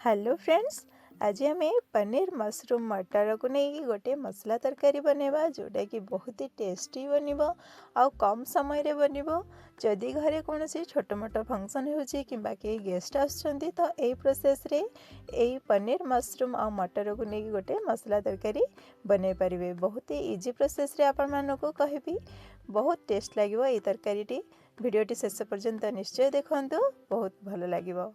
Hello friends. आज आम paneer mushroom मटर को नहीं गोटे मसला तरकारी बनवा जोटा कि बहुत ही टेस्टी बनब आ कम समय रे बनब। जदि घरे कौन छोट मोट फंक्शन हो कि गेस्ट आसुँच तो यही प्रोसेस रे यही पनीर मशरूम आ मटर को नहीं गोटे मसला तरकारी बन पारे। बहुत ही इजी प्रोसेस रे आपण मानक कहबी बहुत टेस्ट लगे ये तरकारी। भिडियोटी शेष पर्यंत निश्चय देखंतु, बहुत भल लगे।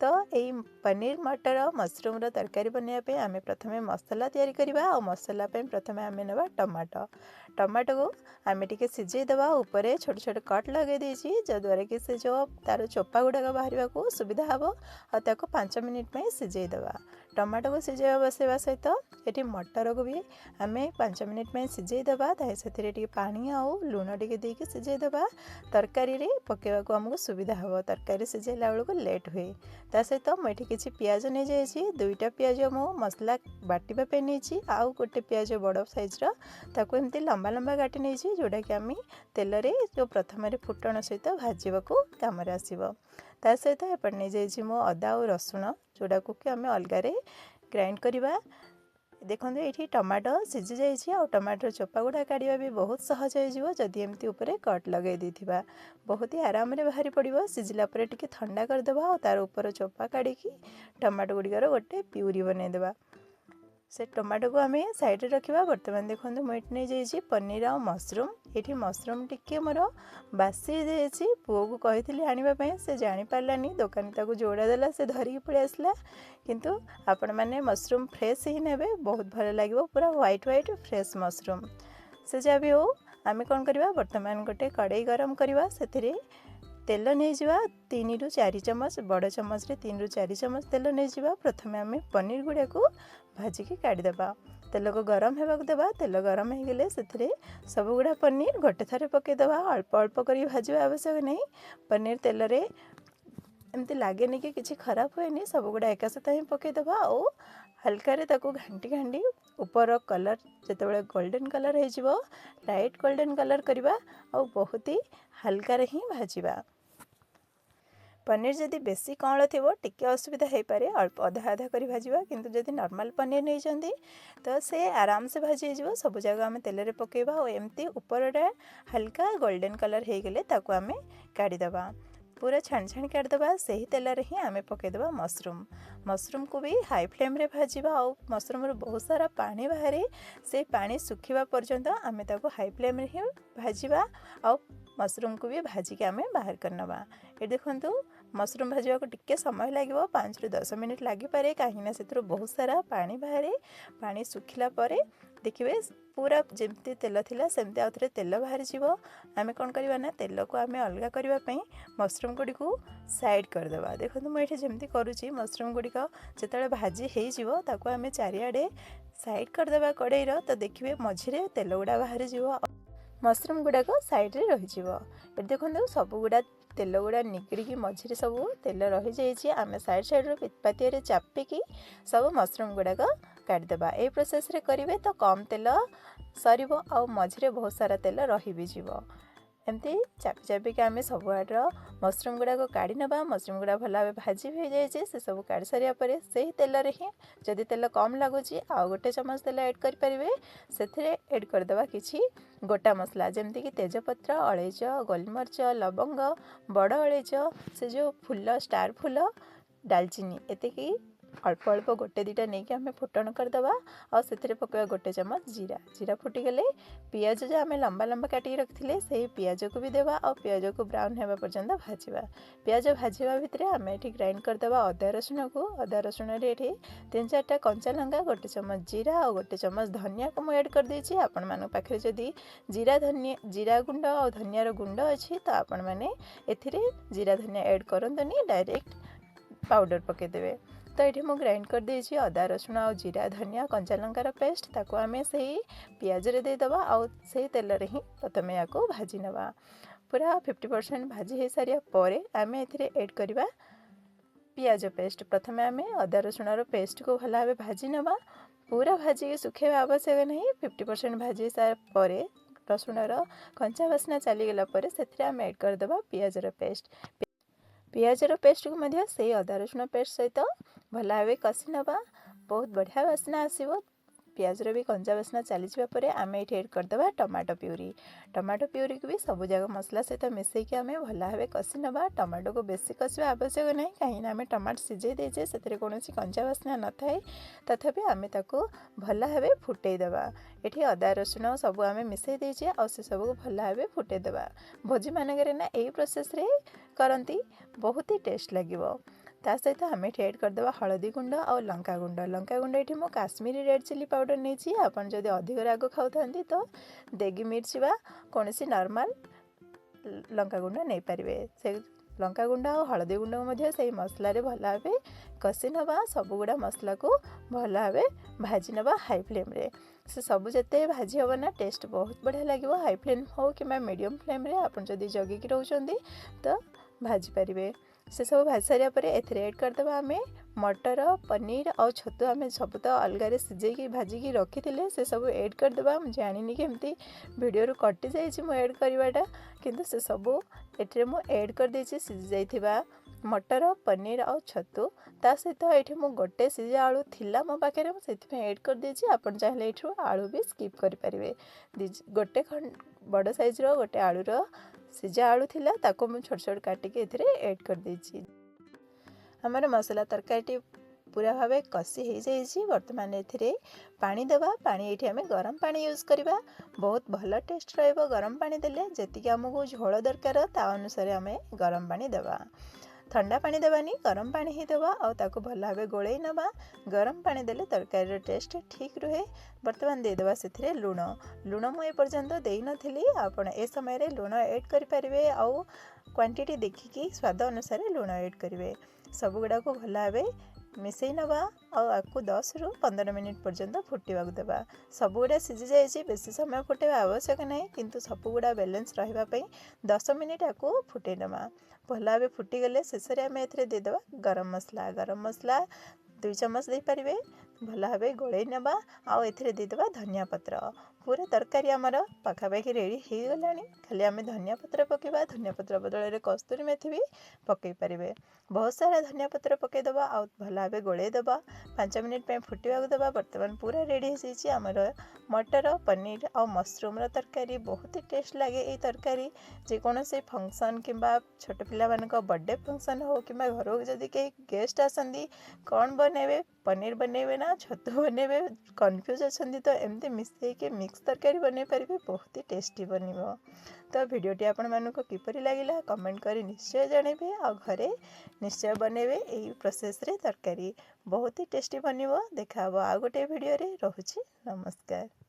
तो यही पनीर मटर मशरूम तरकारी बनवाई आम प्रथम मसला तैयारी करवा। मसला प्रथम आम ना टमाटो को आम टे सिझेदेवा। उपर छोट छोट कट लगे जद्वारा कि से जो तार चोपा गुड़ाक बाहर को सुविधा हम और 5 मिनिट में सिझेदेवा। टमाटो को सिझेवा बसैवा सहित ये मटर को भी आम 5 मिनिट में सिझेदेवा। से पानी आउ लुण टे देकी सिझेदेवा। तरकारी रे पकेवा को आमको सुविधा हम, तरकारी सिझेला बेलू लेट हुए। ता सहित मुझे किसी पियाज नहीं जाइए, 2टा पियाज मु मसला बाटिबा नहीं आउ गोटे पियाज बड़ साइज्र ताको एमती लंबा लंबा काटी नहीं जोटा कि आम तेल रे जो प्रथम फुटण सहित भाजवा को कम आसो। ता सहित एपटे नहीं जाइए मु अदा और रसुण जोड़ा को कि आम अलग ग्राइंड करवा। देखो ये टमाटो सिझी जाइए आ टमाटर चोपा गुड़ा काढ़ा भी बहुत सहज हो जदि एमती उपरे कट लगे देथिबा। बहुत ही आराम रे बाहरी पड़ो। सिझिला परे टिके ठंडा करदेबा और तार ऊपर चोपा काढ़ी टमाटो गुड़िकर गोटे प्यूरी बनईदेवा। से टमाटो को आम साइड रखा। बर्तमान देखो मुझे नहीं जाइए पनीर आ मशरूम। ये मशरूम टिके मोर बासी जाइए। पुओ को कही आने से जापारानी, दोकानी ताको जोड़ा देला से धरिकी पलि आसला। किंतु आपण मैंने मशरूम फ्रेश ही ने, बहुत भल लगे पूरा व्हाइट व्हाइट फ्रेश मशरूम। से जहाँ भी हो आम कौन करवा, बर्तमान गोटे कड़ाई गरम करवा। से तेल नहीं जा 3 ରୁ 4 चमच, बड़ चमच रे 3 ରୁ 4 चमच तेल नहीं जा। प्रथम आम पनीर गुड़ा को भाजिकी काढ़ीदेवा। तेल को गरम होगा देवा। तेल गरम हो गले से सब गुड़ा पनीर गोटे थरे पकईदेवा। अल्प अल्प कर भाजवा आवश्यक नहीं। पनीर तेल रे एमती लगे नहीं कि किसी खराब हुए, सब गुड़ा एका साथ ही पकईदेवा। और हल्का रे ताको घांटी घांटी ऊपर कलर जिते गोल्डन कलर हो लाइट गोल्डन कलर करवा और बहुत ही हल्का रे ही भाजवा। पनीर जदि बेसी कौन थी टिके असुविधा हो पारे, अल्प अधा आधा कर भाजवा। किंतु जदि नॉर्मल पनीर नहीं जाती तो से आराम से भाजी हो। सब जगह आम तेल रे पकेबा और एमती ऊपरटा हल्का गोल्डन कलर हो गले ताको आम काढ़ीदेवा। पूरा छाण छाण काढ़ीदेवा। से ही तेल रे ही आम पकईदेवा मशरूम। मशरूम को भी हाई फ्लेम रे भाजवा और मशरूम रो बहुत सारा पानी बाहरे, से पानी सुखिबा पर्यंत आम ताको हाई फ्लेम रे ही भाजवा और मशरूम को भी भाजिक आम बाहर करनवा। ये देखंतु मशरूम भाजवा को टिके समय लगे 5 ରୁ 10 मिनिट लगिपारे, कहीं से बहुत सारा पानी बाहरे। पानी सुखिला परे देखिए पूरा जमती तेल थिला सेमती आउथरे तेल बाहरी जीवो। आमे कौन करवा ना तेल को आमे अलगा करबा पई मशरूम गुडी को साइड करदेवा। देखो मुझे जमती करुची मशरूम गुडी को जेतले भाजी हे जीवो ताको आमे चारिआडे साइड करदेवा कड़ाईर। तो देखिए मझिरे तेल गुडा बाहरी जीवो, मशरूम गुड़ाक साइड रे रही। ये देखो सब गुड़ा तेल गुड़ा निगड़ी मझिरे सब तेल रही जाइए। आम साइड साइड पितपातिया चापिकी सब मशरूम गुड़ाक काढ़ीदेवा। ये प्रोसेस रे करेंगे तो कम तेल सर आ मझिरे बहुत सारा तेल रही भी जीव। एमती चापी चापिकी आम सब आड़ मशरूम गुड़ाक काढ़ी नवा। मशरूम गुड़ा भल भाव भाजी हो जाए। से सब काढ़ी सारा पर से ही तेल रे ही जदि तेल कम लगुच आउ गोटे चमच तेल ऐड करेंगे। से ऐड करदेवा किसी गोटा मसला जमती कि तेजपत्र, अलैच, गोलमरिच, लवंग, बड़ अलैच, से जो फूल स्टार फूल, डालचीनी एतिकी अल्प अल्प गोटे 2टा नहीं कि आम फुटण करदेवा। और से पकड़ा गोटे चमच जीरा। जीरा फुटीगले पियाज जो आम लंबा लंबा काटिक रखिले से पियाज को भी देवा और पियाज को ब्राउन होगा पर्यंत भाजवा। पियाज भाजवा भितर आम ये ग्राइंड करदेवा अदा रसुण को। अदा रसुण ये 3-4टा कंचा लंका, गोटे चमच जीरा और गोटे चमच धनिया को मुझे ऐड कर देछि। आपण मान पाखे जदि जीरा गुंड और धनियार गुंड अच्छी तो आपण मैंने एथिरे जीरा धनिया ऐड करंतनी, डायरेक्ट पाउडर पकईदेवे। तो ये मुझे ग्राइंड कर देछि अदा रसुण और जीरा धनिया कंचा लंकार पेस्ट ताको आम से पियाज रे देदेवा और से तेल रे ही प्रथम या भाजी नवा। पूरा 50% भाजी हो सारा पर आम ए ऐड करवा पियाज पेस्ट। प्रथम आम अदा रसुण पेस्ट को भल भाव भाजी नवा। पूरा भाजी सुखेवा आवश्यक नहीं। 50% भाजी सारा पर रसुणर कंचा बास्ना चलीगला से आम ऐड करदेवा पियाजर पेस्ट। पियाजर पेस्ट को से अदा रसुण पेस्ट सहित ଭଲ ଭାବେ କଷି ନେବା। ବହୁତ ବଢ଼ିଆ ବାସ୍ନା ଆସିବ। ପିଆଜର ବି କଞ୍ଚା ବାସ୍ନା ଚାଲିଯିବା ପରେ ଆମେ ଏଠି ଏଡ଼୍ କରିଦେବା ଟମାଟୋ ପ୍ୟୁରି। ଟମାଟୋ ପ୍ୟୁରିକୁ ବି ସବୁଯାକ ମସଲା ସହିତ ମିଶାଇକି ଆମେ ଭଲ ଭାବେ କଷି ନେବା। ଟମାଟୋକୁ ବେଶୀ କଷିବା ଆବଶ୍ୟକ ନାହିଁ, କାହିଁକିନା ଆମେ ଟମାଟୋ ସିଝେଇ ଦେଇଛେ, ସେଥିରେ କୌଣସି କଞ୍ଚା ବାସ୍ନା ନଥାଏ। ତଥାପି ଆମେ ତାକୁ ଭଲ ଭାବେ ଫୁଟେଇ ଦେବା। ଏଠି ଅଦା ରସୁଣ ସବୁ ଆମେ ମିଶାଇ ଦେଇଛେ, ଆଉ ସେସବୁକୁ ଭଲ ଭାବେ ଫୁଟେଇ ଦେବା। ଭୋଜିମାନଙ୍କରେ ନା ଏଇ ପ୍ରୋସେସ୍ରେ କରନ୍ତି, ବହୁତ ହି ଟେଷ୍ଟ ଲାଗିବ। ତା ସହିତ ଆମେ ଏଠି ଏଡ଼୍ କରିଦେବା ହଳଦୀ ଗୁଣ୍ଡ ଆଉ ଲଙ୍କାଗୁଣ୍ଡ। ଲଙ୍କାଗୁଣ୍ଡ ଏଠି ମୁଁ କାଶ୍ମୀରୀ ରେଡ଼୍ ଚିଲି ପାଉଡ଼ର ନେଇଛି। ଆପଣ ଯଦି ଅଧିକ ରାଗ ଖାଉଥାନ୍ତି ତ ଦେଗୀ ମିର୍ଚି ବା କୌଣସି ନର୍ମାଲ ଲଙ୍କାଗୁଣ୍ଡ ନେଇପାରିବେ। ସେ ଲଙ୍କାଗୁଣ୍ଡ ଆଉ ହଳଦୀ ଗୁଣ୍ଡକୁ ମଧ୍ୟ ସେଇ ମସଲାରେ ଭଲ ଭାବେ କଷି ନେବା। ସବୁଗୁଡ଼ା ମସଲାକୁ ଭଲ ଭାବେ ଭାଜି ନେବା ହାଇ ଫ୍ଲେମ୍ରେ। ସେ ସବୁ ଯେତେ ଭାଜି ହେବ ନା ଟେଷ୍ଟ ବହୁତ ବଢ଼ିଆ ଲାଗିବ। ହାଇ ଫ୍ଲେମ୍ ହେଉ କିମ୍ବା ମିଡ଼ିୟମ୍ ଫ୍ଲେମ୍ରେ ଆପଣ ଯଦି ଜଗିକି ରହୁଛନ୍ତି ତ ଭାଜି ପାରିବେ। ସେସବୁ ଭାଜି ସାରିବା ପରେ ଏଥିରେ ଏଡ଼୍ କରିଦେବା ଆମେ ମଟର, ପନିର ଆଉ ଛତୁ। ଆମେ ସବୁ ତ ଅଲଗାରେ ସିଝେଇକି ଭାଜିକି ରଖିଥିଲେ, ସେସବୁ ଏଡ଼୍ କରିଦେବା। ମୁଁ ଜାଣିନି କେମିତି ଭିଡ଼ିଓରୁ କଟିଯାଇଛି ମୁଁ ଏଡ଼୍ କରିବାଟା, କିନ୍ତୁ ସେସବୁ ଏଥିରେ ମୁଁ ଏଡ଼୍ କରିଦେଇଛି ସିଝି ଯାଇଥିବା ମଟର, ପନିର ଆଉ ଛତୁ। ତା ସହିତ ଏଠି ମୁଁ ଗୋଟେ ସିଝା ଆଳୁ ଥିଲା ମୋ ପାଖରେ, ମୁଁ ସେଥିପାଇଁ ଏଡ଼୍ କରିଦେଇଛି। ଆପଣ ଚାହିଁଲେ ଏଠୁ ଆଳୁ ବି ସ୍କିପ୍ କରିପାରିବେ। ଗୋଟେ ବଡ଼ ସାଇଜ୍ର ଗୋଟେ ଆଳୁର ସିଝା ଆଳୁ ଥିଲା, ତାକୁ ମୁଁ ଛୋଟ ଛୋଟ କାଟିକି ଏଥିରେ ଏଡ଼୍ କରିଦେଇଛି। ଆମର ମସଲା ତରକାରୀଟି ପୁରା ଭାବେ କଷି ହେଇଯାଇଛି। ବର୍ତ୍ତମାନ ଏଥିରେ ପାଣି ଦେବା। ପାଣି ଏଇଠି ଆମେ ଗରମ ପାଣି ୟୁଜ୍ କରିବା। ବହୁତ ଭଲ ଟେଷ୍ଟ ରହିବ ଗରମ ପାଣି ଦେଲେ। ଯେତିକି ଆମକୁ ଝୋଳ ଦରକାର ତା ଅନୁସାରେ ଆମେ ଗରମ ପାଣି ଦେବା। ଥଣ୍ଡା ପାଣି ଦେବାନି, ଗରମ ପାଣି ହିଁ ଦେବା ଆଉ ତାକୁ ଭଲ ଭାବେ ଗୋଳେଇ ନେବା। ଗରମ ପାଣି ଦେଲେ ତରକାରୀର ଟେଷ୍ଟ ଠିକ୍ ରୁହେ। ବର୍ତ୍ତମାନ ଦେଇଦେବା ସେଥିରେ ଲୁଣ। ଲୁଣ ମୁଁ ଏପର୍ଯ୍ୟନ୍ତ ଦେଇନଥିଲି, ଆପଣ ଏ ସମୟରେ ଲୁଣ ଏଡ଼୍ କରିପାରିବେ ଆଉ କ୍ୱାଣ୍ଟିଟି ଦେଖିକି ସ୍ୱାଦ ଅନୁସାରେ ଲୁଣ ଏଡ଼୍ କରିବେ। ସବୁଗୁଡ଼ାକୁ ଭଲ ଭାବେ ମିଶାଇ ନେବା ଆଉ ଆକୁ 10ରୁ 15 ମିନିଟ୍ ପର୍ଯ୍ୟନ୍ତ ଫୁଟିବାକୁ ଦେବା। ସବୁଗୁଡ଼ା ସିଝି ଯାଇଛି, ବେଶୀ ସମୟ ଫୁଟାଇବା ଆବଶ୍ୟକ ନାହିଁ, କିନ୍ତୁ ସବୁଗୁଡ଼ା ବାଲାନ୍ସ ରହିବା ପାଇଁ 10 ମିନିଟ୍ ଆକୁ ଫୁଟାଇ ନେବା। ଭଲ ଭାବେ ଫୁଟିଗଲେ ଶେଷରେ ଆମେ ଏଥିରେ ଦେଇଦେବା ଗରମ ମସଲା। ଗରମ ମସଲା 2 ଚାମଚ ଦେଇପାରିବେ। ଭଲ ଭାବେ ଗୋଳେଇ ନେବା ଆଉ ଏଥିରେ ଦେଇଦେବା ଧନିଆ ପତ୍ର। ପୁରା ତରକାରୀ ଆମର ପାଖାପାଖି ରେଡ଼ି ହେଇଗଲାଣି। ଖାଲି ଆମେ ଧନିଆ ପତ୍ର ପକାଇବା। ଧନିଆ ପତ୍ର ବଦଳରେ କସ୍ତୁରୀ ମେଥି ବି ପକାଇ ପାରିବେ। ବହୁତ ସାରା ଧନିଆ ପତ୍ର ପକାଇଦେବା ଆଉ ଭଲ ଭାବେ ଗୋଳେଇ ଦେବା। 5 ମିନିଟ୍ ପାଇଁ ଫୁଟିବାକୁ ଦେବା। ବର୍ତ୍ତମାନ ପୁରା ରେଡ଼ି ହେଇଯାଇଛି ଆମର ମଟର, ପନିର ଆଉ ମସରୁମ୍ର ତରକାରୀ। ବହୁତ ହି ଟେଷ୍ଟ ଲାଗେ ଏଇ ତରକାରୀ। ଯେକୌଣସି ଫଙ୍କସନ୍ କିମ୍ବା ଛୋଟ ପିଲାମାନଙ୍କ ବର୍ଥଡ଼େ ଫଙ୍କସନ୍ ହେଉ କିମ୍ବା ଘରକୁ ଯଦି କେହି ଗେଷ୍ଟ ଆସନ୍ତି, କ'ଣ ବନେଇବେ, ପନିର ବନେଇବେ ନା ଛତୁ ବନେଇବେ, କନଫ୍ୟୁଜ୍ ଅଛନ୍ତି ତ ଏମିତି ମିଶାଇକି ମିକ୍ସ ତରକାରୀ ବନେଇ ପାରିବେ। ବହୁତ ହି ଟେଷ୍ଟି ବନିବ। ତ ଭିଡ଼ିଓଟି ଆପଣମାନଙ୍କୁ କିପରି ଲାଗିଲା କମେଣ୍ଟ କରି ନିଶ୍ଚୟ ଜଣାଇବେ ଆଉ ଘରେ ନିଶ୍ଚୟ ବନେଇବେ ଏହି ପ୍ରୋସେସ୍ରେ ତରକାରୀ। ବହୁତ ହି ଟେଷ୍ଟି ବନିବ। ଦେଖା ହେବ ଆଉ ଗୋଟେ ଭିଡ଼ିଓରେ। ରହୁଛି, ନମସ୍କାର।